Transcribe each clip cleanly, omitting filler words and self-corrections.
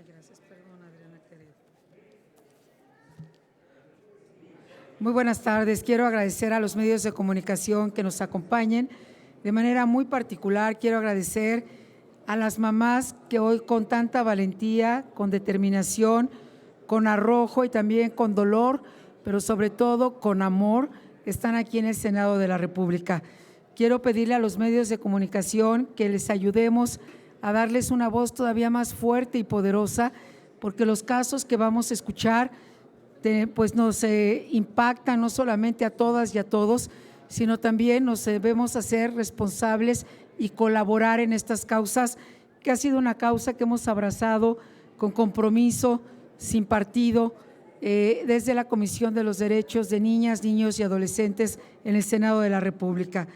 Gracias. Perdón, Adriana Queredo. Muy buenas tardes. Quiero agradecer a los medios de comunicación que nos acompañen. De manera muy particular, quiero agradecer a las mamás que hoy con tanta valentía, con determinación, con arrojo y también con dolor, pero sobre todo con amor, están aquí en el Senado de la República. Quiero pedirle a los medios de comunicación que les ayudemos a darles una voz todavía más fuerte y poderosa, porque los casos que vamos a escuchar pues nos impactan no solamente a todas y a todos, sino también nos debemos hacer responsables y colaborar en estas causas, que ha sido una causa que hemos abrazado con compromiso, sin partido, desde la Comisión de los Derechos de Niñas, Niños y Adolescentes en el Senado de la República.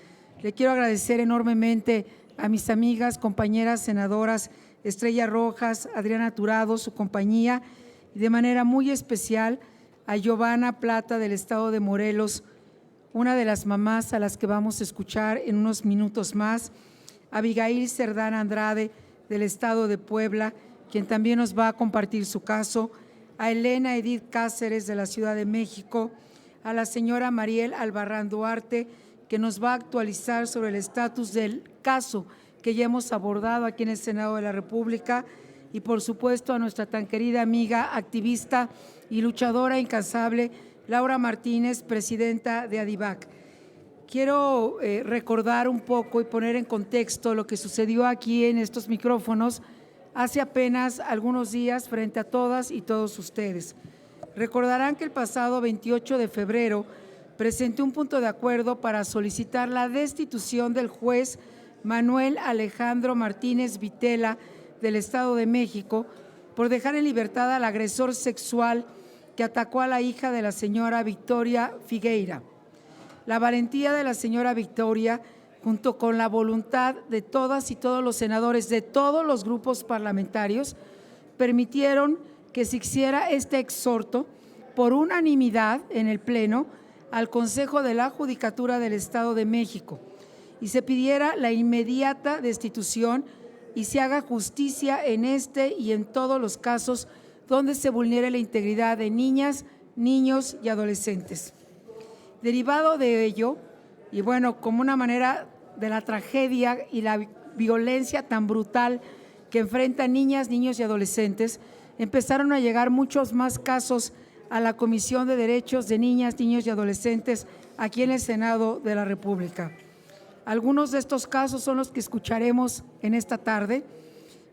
Le quiero agradecer enormemente a mis amigas, compañeras senadoras Estrella Rojas, Adriana Turado, su compañía, y de manera muy especial a Giovanna Plata del estado de Morelos, una de las mamás a las que vamos a escuchar en unos minutos más, a Abigail Cerdán Andrade del estado de Puebla, quien también nos va a compartir su caso, a Elena Edith Cáceres de la Ciudad de México, a la señora Mariel Albarrán Duarte, que nos va a actualizar sobre el estatus del caso que ya hemos abordado aquí en el Senado de la República, y por supuesto a nuestra tan querida amiga, activista y luchadora incansable, Laura Martínez, presidenta de ADIVAC. Quiero recordar un poco y poner en contexto lo que sucedió aquí en estos micrófonos hace apenas algunos días frente a todas y todos ustedes. Recordarán que el pasado 28 de febrero presenté un punto de acuerdo para solicitar la destitución del juez Manuel Alejandro Martínez Vitela del Estado de México por dejar en libertad al agresor sexual que atacó a la hija de la señora Victoria Figueira. La valentía de la señora Victoria, junto con la voluntad de todas y todos los senadores de todos los grupos parlamentarios, permitieron que se hiciera este exhorto por unanimidad en el Pleno al Consejo de la Judicatura del Estado de México y se pidiera la inmediata destitución y se haga justicia en este y en todos los casos donde se vulnere la integridad de niñas, niños y adolescentes. Derivado de ello, y bueno, como una manera de la tragedia y la violencia tan brutal que enfrentan niñas, niños y adolescentes, empezaron a llegar muchos más casos a la Comisión de Derechos de Niñas, Niños y Adolescentes aquí en el Senado de la República. Algunos de estos casos son los que escucharemos en esta tarde.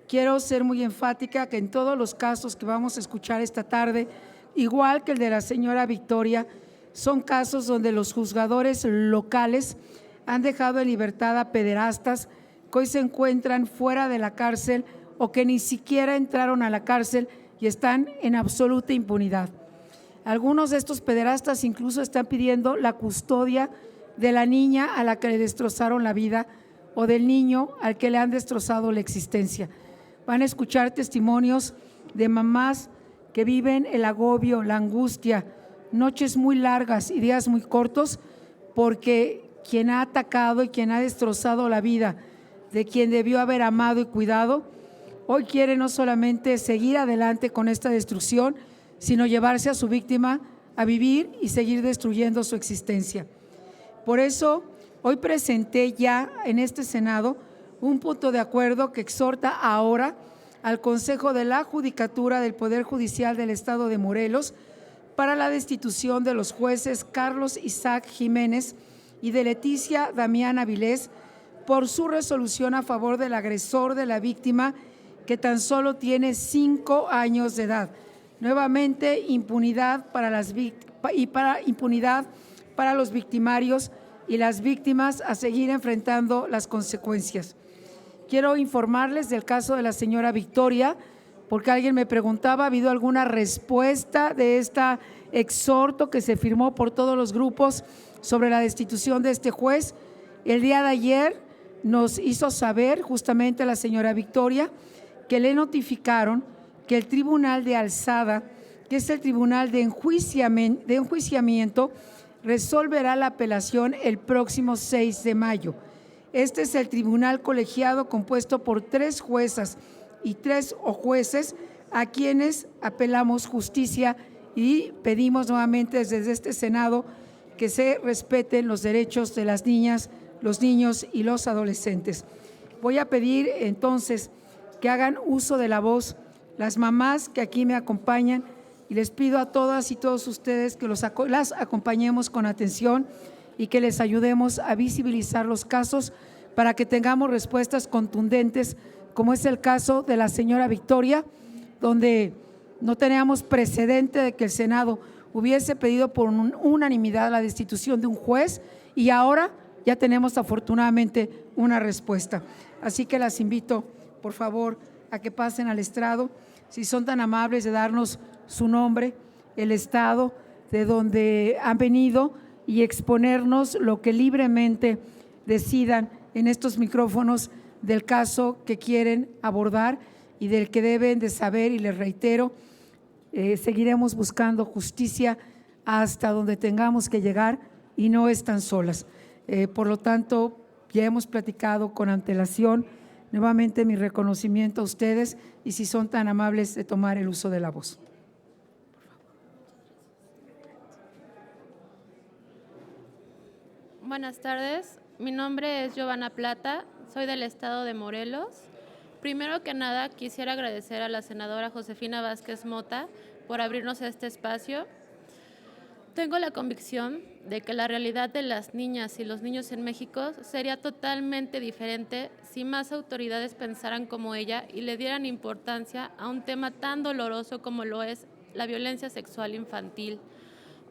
Quiero ser muy enfática que en todos los casos que vamos a escuchar esta tarde, igual que el de la señora Victoria, son casos donde los juzgadores locales han dejado en libertad a pederastas que hoy se encuentran fuera de la cárcel o que ni siquiera entraron a la cárcel y están en absoluta impunidad. Algunos de estos pederastas incluso están pidiendo la custodia de la niña a la que le destrozaron la vida o del niño al que le han destrozado la existencia. Van a escuchar testimonios de mamás que viven el agobio, la angustia, noches muy largas y días muy cortos, porque quien ha atacado y quien ha destrozado la vida de quien debió haber amado y cuidado, hoy quiere no solamente seguir adelante con esta destrucción, sino llevarse a su víctima a vivir y seguir destruyendo su existencia. Por eso, hoy presenté ya en este Senado un punto de acuerdo que exhorta ahora al Consejo de la Judicatura del Poder Judicial del Estado de Morelos para la destitución de los jueces Carlos Isaac Jiménez y de Leticia Damián Avilés por su resolución a favor del agresor de la víctima, que tan solo tiene 5 años de edad. Nuevamente, impunidad para impunidad para los victimarios y las víctimas a seguir enfrentando las consecuencias. Quiero informarles del caso de la señora Victoria, porque alguien me preguntaba, ¿ha habido alguna respuesta de este exhorto que se firmó por todos los grupos sobre la destitución de este juez? El día de ayer nos hizo saber justamente la señora Victoria que le notificaron que el Tribunal de Alzada, que es el Tribunal de Enjuiciamiento, resolverá la apelación el próximo 6 de mayo. Este es el tribunal colegiado compuesto por 3 juezas y 3 jueces a quienes apelamos justicia y pedimos nuevamente desde este Senado que se respeten los derechos de las niñas, los niños y los adolescentes. Voy a pedir entonces que hagan uso de la voz las mamás que aquí me acompañan y les pido a todas y todos ustedes que las acompañemos con atención y que les ayudemos a visibilizar los casos para que tengamos respuestas contundentes, como es el caso de la señora Victoria, donde no teníamos precedente de que el Senado hubiese pedido por unanimidad la destitución de un juez y ahora ya tenemos afortunadamente una respuesta. Así que las invito, por favor, a que pasen al estrado, si son tan amables de darnos su nombre, el estado de donde han venido y exponernos lo que libremente decidan en estos micrófonos del caso que quieren abordar y del que deben de saber, y les reitero, seguiremos buscando justicia hasta donde tengamos que llegar y no están solas. Por lo tanto, ya hemos platicado con antelación. Nuevamente mi reconocimiento a ustedes y si son tan amables de tomar el uso de la voz. Buenas tardes, mi nombre es Giovanna Plata, soy del estado de Morelos. Primero que nada, quisiera agradecer a la senadora Josefina Vázquez Mota por abrirnos este espacio. Tengo la convicción de que la realidad de las niñas y los niños en México sería totalmente diferente si más autoridades pensaran como ella y le dieran importancia a un tema tan doloroso como lo es la violencia sexual infantil.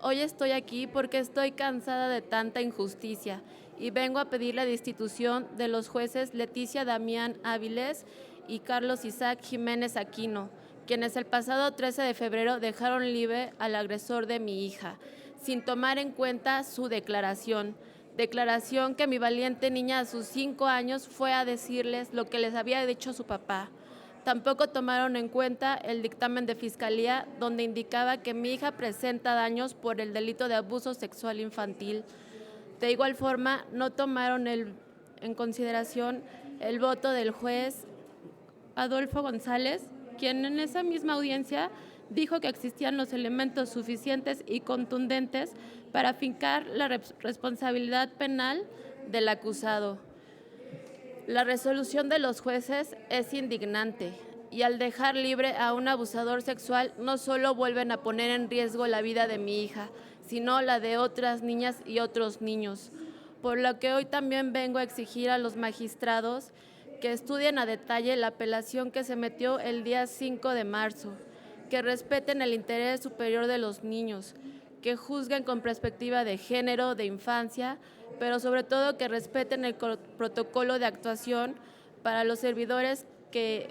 Hoy estoy aquí porque estoy cansada de tanta injusticia y vengo a pedir la destitución de los jueces Leticia Damián Áviles y Carlos Isaac Jiménez Aquino, quienes el pasado 13 de febrero dejaron libre al agresor de mi hija, sin tomar en cuenta su declaración que mi valiente niña a sus 5 años fue a decirles lo que les había dicho su papá. Tampoco tomaron en cuenta el dictamen de Fiscalía, donde indicaba que mi hija presenta daños por el delito de abuso sexual infantil. De igual forma, no tomaron en consideración el voto del juez Adolfo González, quien en esa misma audiencia dijo que existían los elementos suficientes y contundentes para fincar la responsabilidad penal del acusado. La resolución de los jueces es indignante y al dejar libre a un abusador sexual no solo vuelven a poner en riesgo la vida de mi hija, sino la de otras niñas y otros niños. Por lo que hoy también vengo a exigir a los magistrados que estudien a detalle la apelación que se metió el día 5 de marzo, que respeten el interés superior de los niños, que juzguen con perspectiva de género, de infancia, pero sobre todo que respeten el protocolo de actuación para los servidores que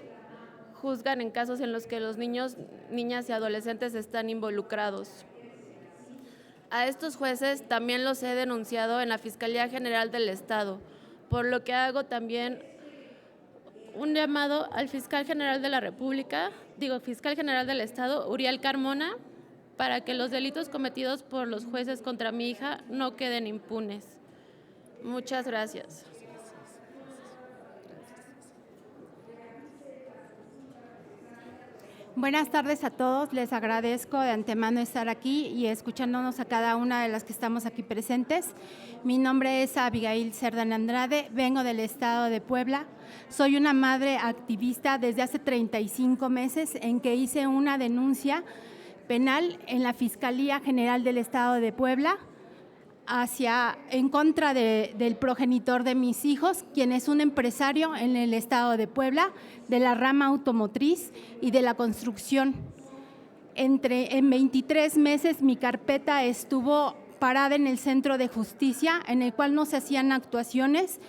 juzgan en casos en los que los niños, niñas y adolescentes están involucrados. A estos jueces también los he denunciado en la Fiscalía General del Estado, por lo que hago también un llamado al Fiscal General de la República, Fiscal General del Estado, Uriel Carmona, para que los delitos cometidos por los jueces contra mi hija no queden impunes. Muchas gracias. Buenas tardes a todos, les agradezco de antemano estar aquí y escuchándonos a cada una de las que estamos aquí presentes. Mi nombre es Abigail Cerdán Andrade, vengo del estado de Puebla. Soy una madre activista desde hace 35 meses en que hice una denuncia penal en la Fiscalía General del Estado de Puebla en contra del progenitor de mis hijos, quien es un empresario en el estado de Puebla, de la rama automotriz y de la construcción. En 23 meses mi carpeta estuvo parada en el Centro de Justicia, en el cual no se hacían actuaciones.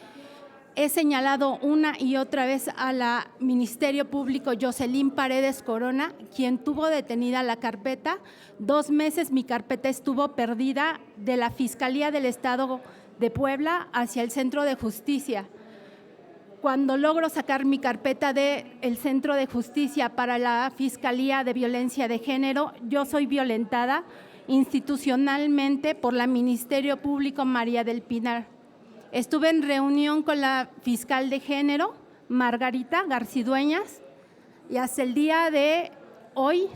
He señalado una y otra vez a la Ministerio Público Jocelyn Paredes Corona, quien tuvo detenida la carpeta. 2 meses mi carpeta estuvo perdida de la Fiscalía del Estado de Puebla hacia el Centro de Justicia. Cuando logro sacar mi carpeta del Centro de Justicia para la Fiscalía de Violencia de Género, yo soy violentada institucionalmente por la Ministerio Público María del Pinar. Estuve en reunión con la fiscal de género, Margarita Garcidueñas, y hasta el día de Hoy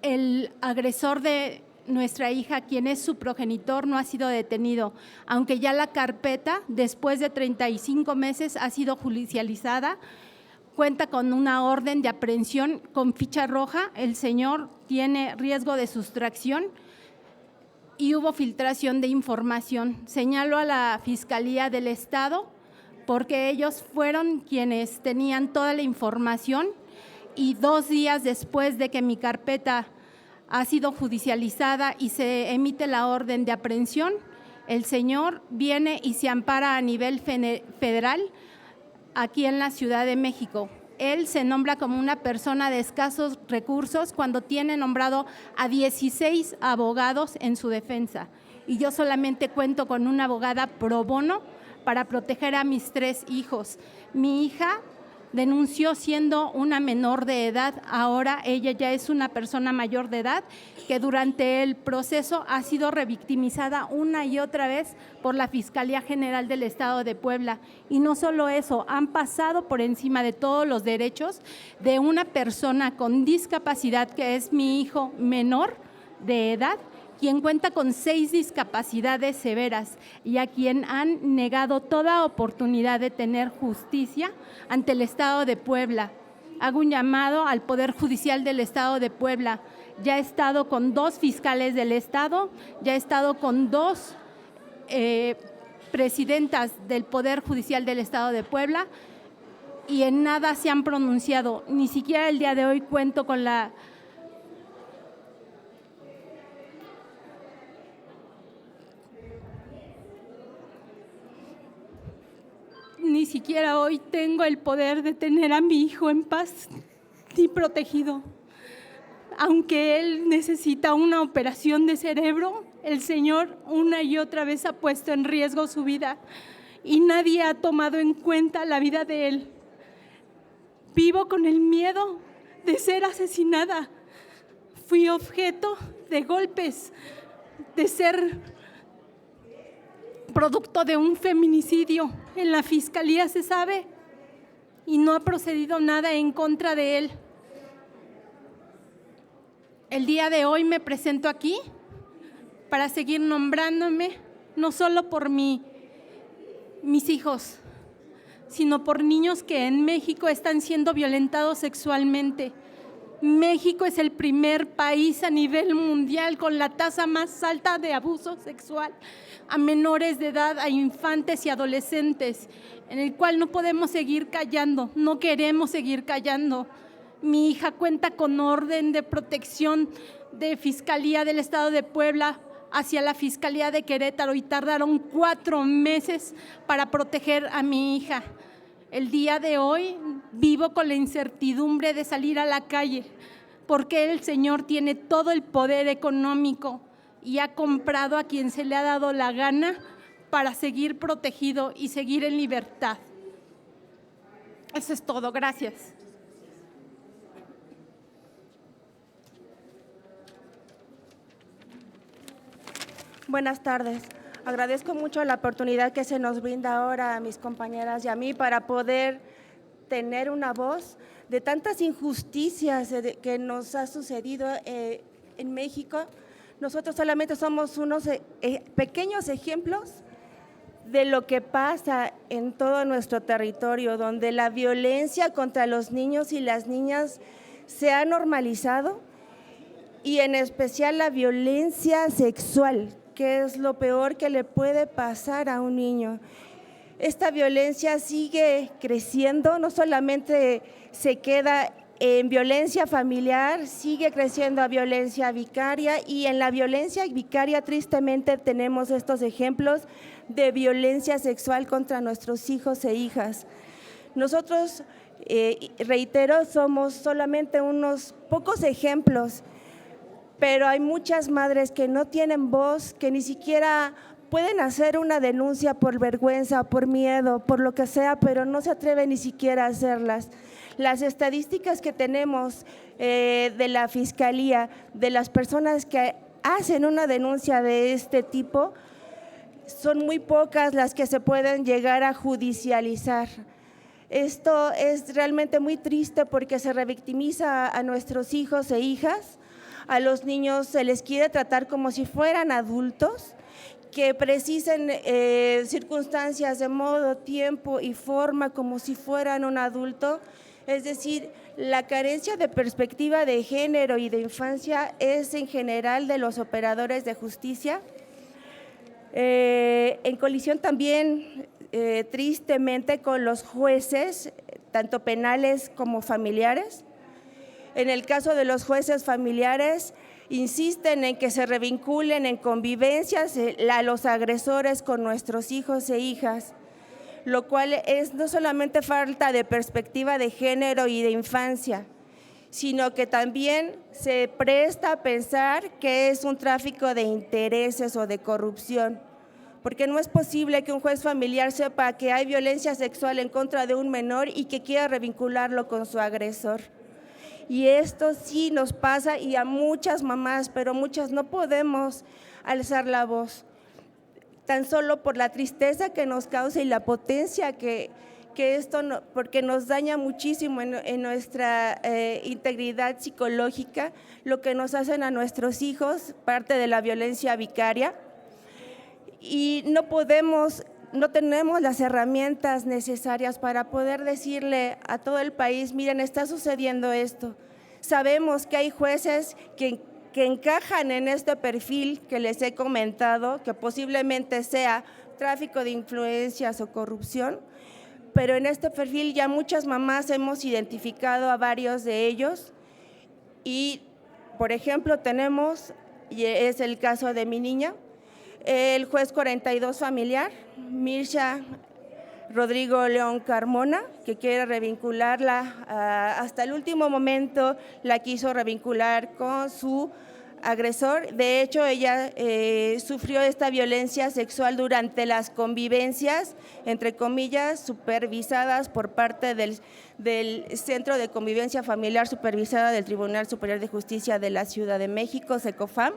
el agresor de nuestra hija, quien es su progenitor, no ha sido detenido, aunque ya la carpeta, después de 35 meses, ha sido judicializada, cuenta con una orden de aprehensión con ficha roja, el señor tiene riesgo de sustracción y hubo filtración de información. Señalo a la Fiscalía del Estado porque ellos fueron quienes tenían toda la información y 2 días después de que mi carpeta ha sido judicializada y se emite la orden de aprehensión, el señor viene y se ampara a nivel federal aquí en la Ciudad de México. Él se nombra como una persona de escasos recursos cuando tiene nombrado a 16 abogados en su defensa. Y yo solamente cuento con una abogada pro bono para proteger a mis 3 hijos. Mi hija denunció siendo una menor de edad, ahora ella ya es una persona mayor de edad que durante el proceso ha sido revictimizada una y otra vez por la Fiscalía General del Estado de Puebla. Y no solo eso, han pasado por encima de todos los derechos de una persona con discapacidad que es mi hijo menor de edad, quien cuenta con 6 discapacidades severas y a quien han negado toda oportunidad de tener justicia ante el Estado de Puebla. Hago un llamado al Poder Judicial del Estado de Puebla. Ya he estado con 2 fiscales del Estado, ya he estado con 2 presidentas del Poder Judicial del Estado de Puebla y en nada se han pronunciado. Ni siquiera el día de hoy cuento con la Ni siquiera hoy tengo el poder de tener a mi hijo en paz y protegido. Aunque él necesita una operación de cerebro, el Señor una y otra vez ha puesto en riesgo su vida y nadie ha tomado en cuenta la vida de él. Vivo con el miedo de ser asesinada. Fui objeto de golpes, de ser producto de un feminicidio. En la Fiscalía se sabe y no ha procedido nada en contra de él. El día de hoy me presento aquí para seguir nombrándome, no solo por mis hijos, sino por niños que en México están siendo violentados sexualmente. México es el primer país a nivel mundial con la tasa más alta de abuso sexual a menores de edad, a infantes y adolescentes, en el cual no podemos seguir callando, no queremos seguir callando. Mi hija cuenta con orden de protección de Fiscalía del Estado de Puebla hacia la Fiscalía de Querétaro y tardaron 4 meses para proteger a mi hija. El día de hoy vivo con la incertidumbre de salir a la calle porque el Señor tiene todo el poder económico y ha comprado a quien se le ha dado la gana para seguir protegido y seguir en libertad. Eso es todo. Gracias. Buenas tardes. Agradezco mucho la oportunidad que se nos brinda ahora a mis compañeras y a mí para poder tener una voz de tantas injusticias que nos ha sucedido en México. Nosotros solamente somos unos pequeños ejemplos de lo que pasa en todo nuestro territorio, donde la violencia contra los niños y las niñas se ha normalizado y en especial la violencia sexual, que es lo peor que le puede pasar a un niño. Esta violencia sigue creciendo, no solamente se queda en violencia familiar, sigue creciendo a violencia vicaria y en la violencia vicaria tristemente tenemos estos ejemplos de violencia sexual contra nuestros hijos e hijas. Nosotros, reitero, somos solamente unos pocos ejemplos, pero hay muchas madres que no tienen voz, que ni siquiera pueden hacer una denuncia por vergüenza, por miedo, por lo que sea, pero no se atreven ni siquiera a hacerlas. Las estadísticas que tenemos de la Fiscalía, de las personas que hacen una denuncia de este tipo, son muy pocas las que se pueden llegar a judicializar. Esto es realmente muy triste porque se revictimiza a nuestros hijos e hijas. A los niños se les quiere tratar como si fueran adultos, que precisen circunstancias de modo, tiempo y forma como si fueran un adulto. Es decir, la carencia de perspectiva de género y de infancia es en general de los operadores de justicia. En colisión también, tristemente, con los jueces, tanto penales como familiares. En el caso de los jueces familiares, insisten en que se revinculen en convivencias a los agresores con nuestros hijos e hijas, lo cual es no solamente falta de perspectiva de género y de infancia, sino que también se presta a pensar que es un tráfico de intereses o de corrupción, porque no es posible que un juez familiar sepa que hay violencia sexual en contra de un menor y que quiera revincularlo con su agresor. Y esto sí nos pasa y a muchas mamás, pero muchas no podemos alzar la voz, tan solo por la tristeza que nos causa y la potencia que esto, porque nos daña muchísimo en nuestra integridad psicológica, lo que nos hacen a nuestros hijos, parte de la violencia vicaria. Y no tenemos las herramientas necesarias para poder decirle a todo el país, miren, está sucediendo esto. Sabemos que hay jueces que encajan en este perfil que les he comentado, que posiblemente sea tráfico de influencias o corrupción, pero en este perfil ya muchas mamás hemos identificado a varios de ellos y, por ejemplo, tenemos, y es el caso de mi niña, el juez 42 familiar, Mircha Rodrigo León Carmona, que quiere revincularla, hasta el último momento la quiso revincular con su agresor. De hecho, ella sufrió esta violencia sexual durante las convivencias, entre comillas, supervisadas por parte del Centro de Convivencia Familiar supervisada del Tribunal Superior de Justicia de la Ciudad de México, CECOFAM.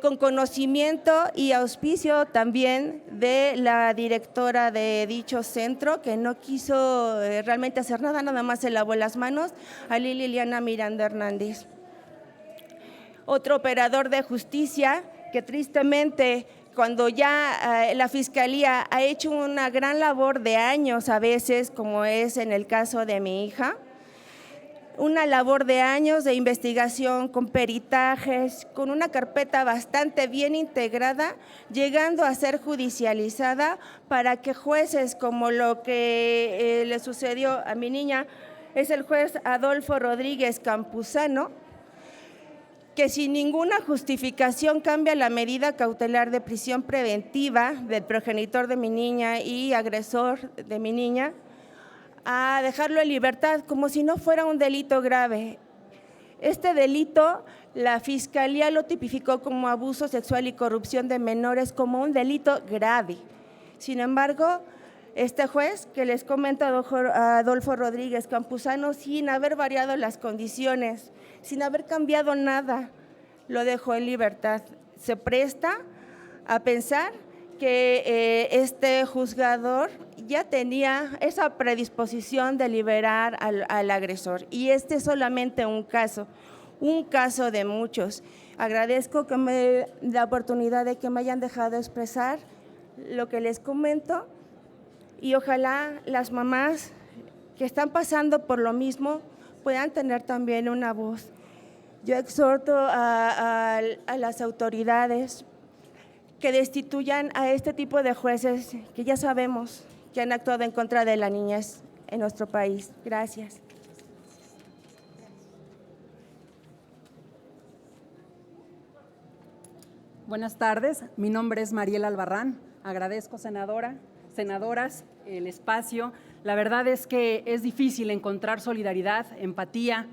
Con conocimiento y auspicio también de la directora de dicho centro, que no quiso realmente hacer nada más se lavó las manos, a Liliana Miranda Hernández. Otro operador de justicia que tristemente, cuando ya la Fiscalía ha hecho una gran labor de años a veces, como es en el caso de mi hija, una labor de años de investigación con peritajes, con una carpeta bastante bien integrada, llegando a ser judicializada para que jueces como lo que le sucedió a mi niña, es el juez Adolfo Rodríguez Campuzano, que sin ninguna justificación cambia la medida cautelar de prisión preventiva del progenitor de mi niña y agresor de mi niña, a dejarlo en libertad como si no fuera un delito grave. Este delito, la Fiscalía lo tipificó como abuso sexual y corrupción de menores como un delito grave. Sin embargo, este juez que les comenta, Adolfo Rodríguez Campuzano, sin haber variado las condiciones, sin haber cambiado nada, lo dejó en libertad. Se presta a pensar que este juzgador ya tenía esa predisposición de liberar al agresor, y este es solamente un caso de muchos. Agradezco que la oportunidad de que me hayan dejado expresar lo que les comento, y ojalá las mamás que están pasando por lo mismo puedan tener también una voz. Yo exhorto a las autoridades que destituyan a este tipo de jueces que ya sabemos que han actuado en contra de la niñez en nuestro país. Gracias. Buenas tardes, mi nombre es Mariela Albarrán. Agradezco, senadoras, el espacio. La verdad es que es difícil encontrar solidaridad, empatía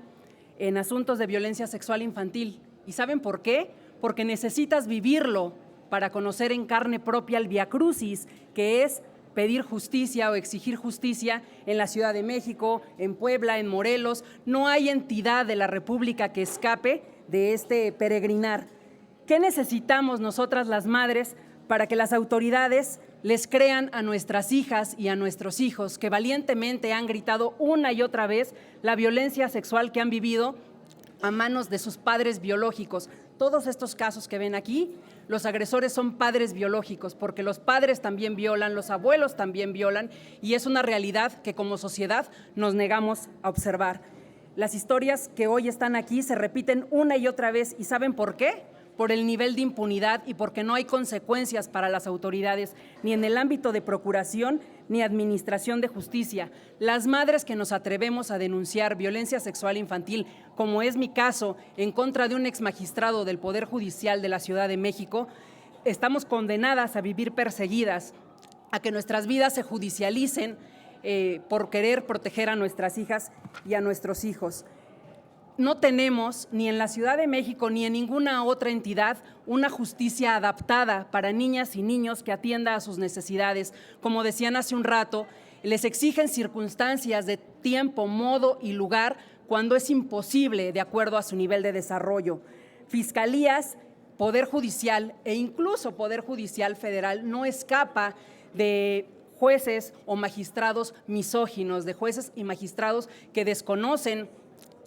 en asuntos de violencia sexual infantil. ¿Y saben por qué? Porque necesitas vivirlo para conocer en carne propia el viacrucis, que es pedir justicia o exigir justicia en la Ciudad de México, en Puebla, en Morelos. No hay entidad de la República que escape de este peregrinar. ¿Qué necesitamos nosotras las madres para que las autoridades les crean a nuestras hijas y a nuestros hijos que valientemente han gritado una y otra vez la violencia sexual que han vivido a manos de sus padres biológicos. Todos estos casos que ven aquí, los agresores son padres biológicos, porque los padres también violan, los abuelos también violan, y es una realidad que como sociedad nos negamos a observar. Las historias que hoy están aquí se repiten una y otra vez, ¿y saben por qué? Por el nivel de impunidad y porque no hay consecuencias para las autoridades, ni en el ámbito de procuración ni administración de justicia. Las madres que nos atrevemos a denunciar violencia sexual infantil, como es mi caso, en contra de un exmagistrado del Poder Judicial de la Ciudad de México, estamos condenadas a vivir perseguidas, a que nuestras vidas se judicialicen por querer proteger a nuestras hijas y a nuestros hijos. No tenemos, ni en la Ciudad de México ni en ninguna otra entidad, una justicia adaptada para niñas y niños que atienda a sus necesidades. Como decían hace un rato, les exigen circunstancias de tiempo, modo y lugar cuando es imposible de acuerdo a su nivel de desarrollo. Fiscalías, Poder Judicial e incluso Poder Judicial Federal no escapa de jueces o magistrados misóginos, de jueces y magistrados que desconocen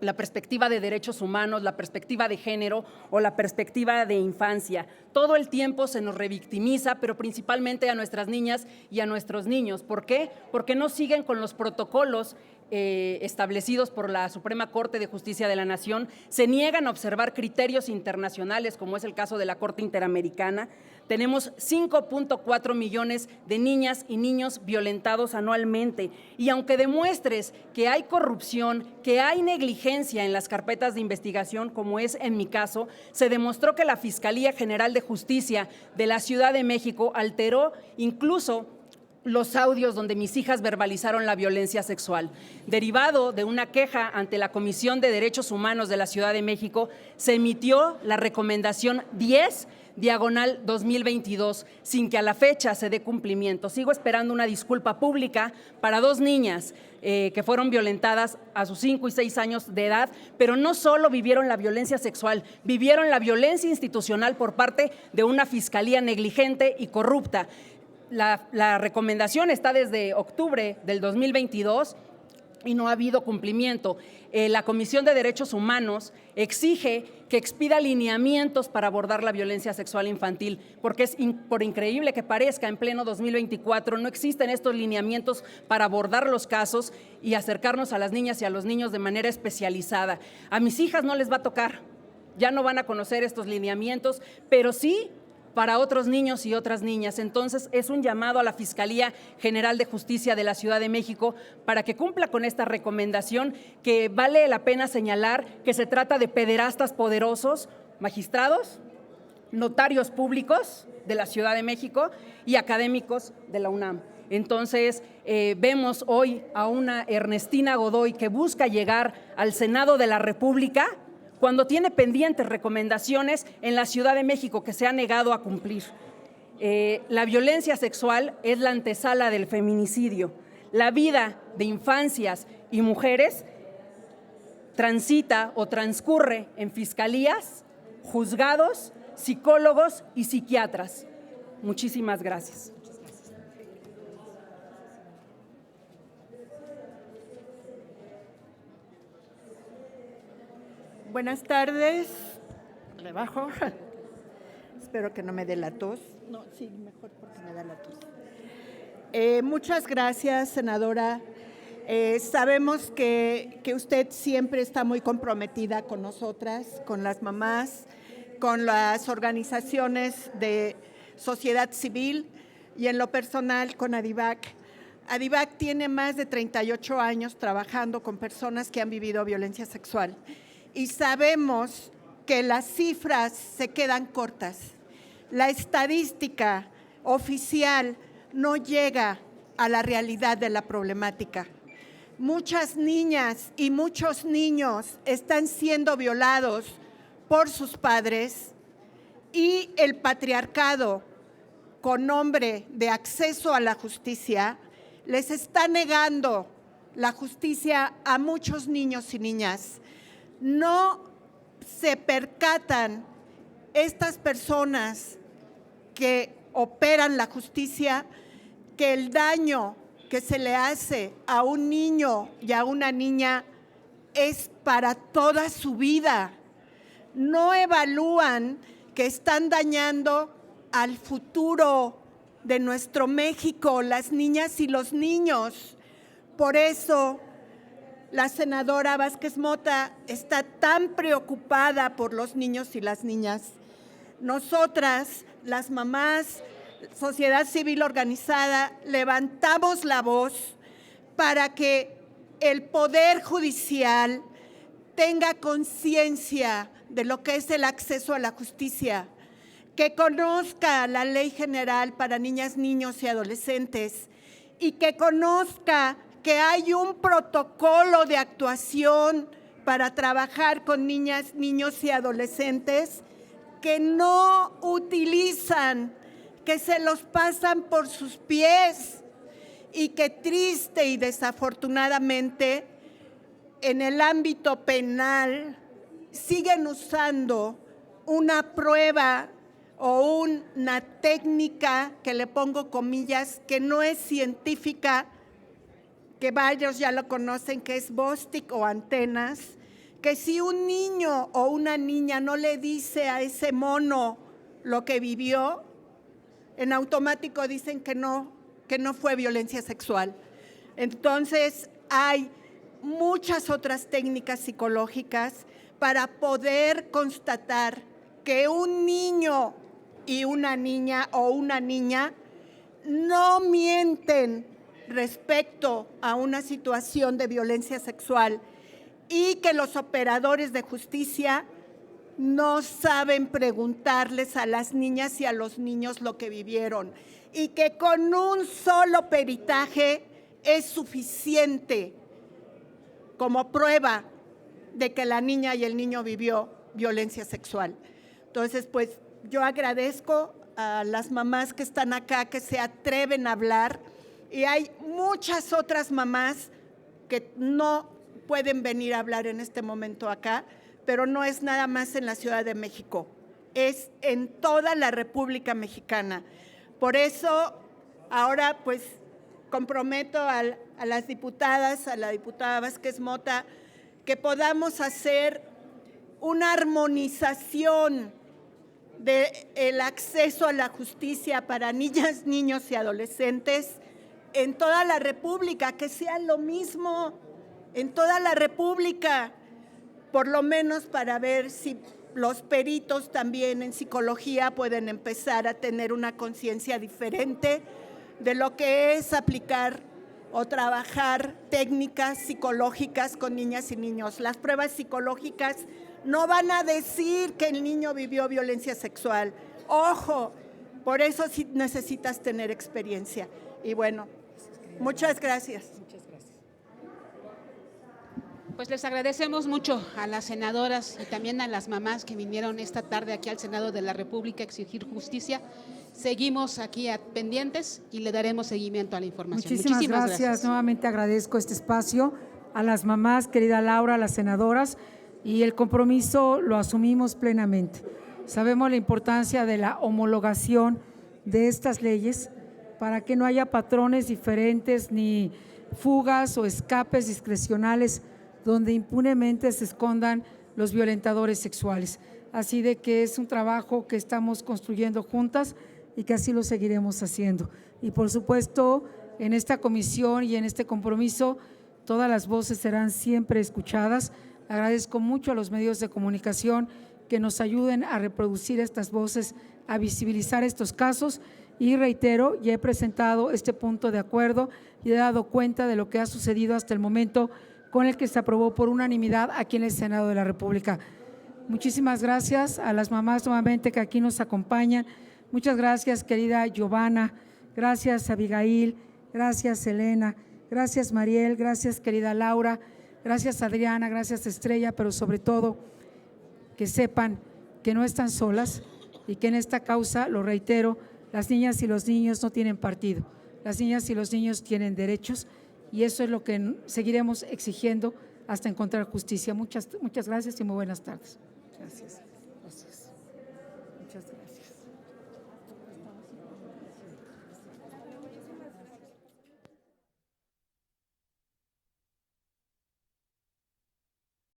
la perspectiva de derechos humanos, la perspectiva de género o la perspectiva de infancia. Todo el tiempo se nos revictimiza, pero principalmente a nuestras niñas y a nuestros niños. ¿Por qué? Porque no siguen con los protocolos establecidos por la Suprema Corte de Justicia de la Nación, se niegan a observar criterios internacionales, como es el caso de la Corte Interamericana. Tenemos 5.4 millones de niñas y niños violentados anualmente, y aunque demuestres que hay corrupción, que hay negligencia en las carpetas de investigación, como es en mi caso, se demostró que la Fiscalía General de Justicia de la Ciudad de México alteró incluso los audios donde mis hijas verbalizaron la violencia sexual. Derivado de una queja ante la Comisión de Derechos Humanos de la Ciudad de México, se emitió la recomendación 10/2022, sin que a la fecha se dé cumplimiento. Sigo esperando una disculpa pública para 2 niñas que fueron violentadas a sus 5 y 6 años de edad, pero no solo vivieron la violencia sexual, vivieron la violencia institucional por parte de una fiscalía negligente y corrupta. La recomendación está desde octubre del 2022 y no ha habido cumplimiento. La Comisión de Derechos Humanos exige que expida lineamientos para abordar la violencia sexual infantil, porque por increíble que parezca, en pleno 2024 no existen estos lineamientos para abordar los casos y acercarnos a las niñas y a los niños de manera especializada. A mis hijas no les va a tocar, ya no van a conocer estos lineamientos, pero sí para otros niños y otras niñas. Entonces, es un llamado a la Fiscalía General de Justicia de la Ciudad de México para que cumpla con esta recomendación, que vale la pena señalar que se trata de pederastas poderosos, magistrados, notarios públicos de la Ciudad de México y académicos de la UNAM. Entonces, vemos hoy a una Ernestina Godoy que busca llegar al Senado de la República cuando tiene pendientes recomendaciones en la Ciudad de México que se ha negado a cumplir. La violencia sexual es la antesala del feminicidio. La vida de infancias y mujeres transita o transcurre en fiscalías, juzgados, psicólogos y psiquiatras. Muchísimas gracias. Buenas tardes. Le bajo. Espero que no me dé la tos. No, sí, mejor porque me da la tos. Muchas gracias, senadora. Sabemos que usted siempre está muy comprometida con nosotras, con las mamás, con las organizaciones de sociedad civil y en lo personal con ADIVAC. ADIVAC tiene más de 38 años trabajando con personas que han vivido violencia sexual. Y sabemos que las cifras se quedan cortas. La estadística oficial no llega a la realidad de la problemática. Muchas niñas y muchos niños están siendo violados por sus padres y el patriarcado, con nombre de acceso a la justicia, les está negando la justicia a muchos niños y niñas. No se percatan estas personas que operan la justicia, que el daño que se le hace a un niño y a una niña es para toda su vida. No evalúan que están dañando al futuro de nuestro México, las niñas y los niños. Por eso la senadora Vázquez Mota está tan preocupada por los niños y las niñas. Nosotras, las mamás, sociedad civil organizada, levantamos la voz para que el Poder Judicial tenga conciencia de lo que es el acceso a la justicia, que conozca la Ley General para Niñas, Niños y Adolescentes y que conozca que hay un protocolo de actuación para trabajar con niñas, niños y adolescentes que no utilizan, que se los pasan por sus pies y que triste y desafortunadamente en el ámbito penal siguen usando una prueba o una técnica, que le pongo comillas, que no es científica, que varios ya lo conocen, que es Bostic o antenas, que si un niño o una niña no le dice a ese mono lo que vivió, en automático dicen que no fue violencia sexual. Entonces, hay muchas otras técnicas psicológicas para poder constatar que un niño y una niña o una niña no mienten respecto a una situación de violencia sexual y que los operadores de justicia no saben preguntarles a las niñas y a los niños lo que vivieron y que con un solo peritaje es suficiente como prueba de que la niña y el niño vivió violencia sexual. Entonces, pues yo agradezco a las mamás que están acá, que se atreven a hablar, y hay muchas otras mamás que no pueden venir a hablar en este momento acá, pero no es nada más en la Ciudad de México, es en toda la República Mexicana. Por eso, ahora pues comprometo a las diputadas, a la diputada Vázquez Mota, que podamos hacer una armonización del acceso a la justicia para niñas, niños y adolescentes en toda la República, que sea lo mismo en toda la República, por lo menos para ver si los peritos también en psicología pueden empezar a tener una conciencia diferente de lo que es aplicar o trabajar técnicas psicológicas con niñas y niños. Las pruebas psicológicas no van a decir que el niño vivió violencia sexual. Ojo, por eso sí necesitas tener experiencia. Y bueno, muchas gracias. Pues les agradecemos mucho a las senadoras y también a las mamás que vinieron esta tarde aquí al Senado de la República a exigir justicia. Seguimos aquí pendientes y le daremos seguimiento a la información. Muchísimas gracias. Nuevamente agradezco este espacio a las mamás, querida Laura, a las senadoras, y el compromiso lo asumimos plenamente. Sabemos la importancia de la homologación de estas leyes para que no haya patrones diferentes ni fugas o escapes discrecionales donde impunemente se escondan los violentadores sexuales. Así de que es un trabajo que estamos construyendo juntas y que así lo seguiremos haciendo. Y por supuesto, en esta comisión y en este compromiso, todas las voces serán siempre escuchadas. Agradezco mucho a los medios de comunicación que nos ayuden a reproducir estas voces, a visibilizar estos casos, y reitero, ya he presentado este punto de acuerdo y he dado cuenta de lo que ha sucedido hasta el momento con el que se aprobó por unanimidad aquí en el Senado de la República. Muchísimas gracias a las mamás nuevamente que aquí nos acompañan. Muchas gracias, querida Giovanna, gracias Abigail, gracias Elena, gracias Mariel, gracias querida Laura, gracias Adriana, gracias Estrella, pero sobre todo que sepan que no están solas y que en esta causa, lo reitero, las niñas y los niños no tienen partido, las niñas y los niños tienen derechos y eso es lo que seguiremos exigiendo hasta encontrar justicia. Muchas gracias y muy buenas tardes. Gracias.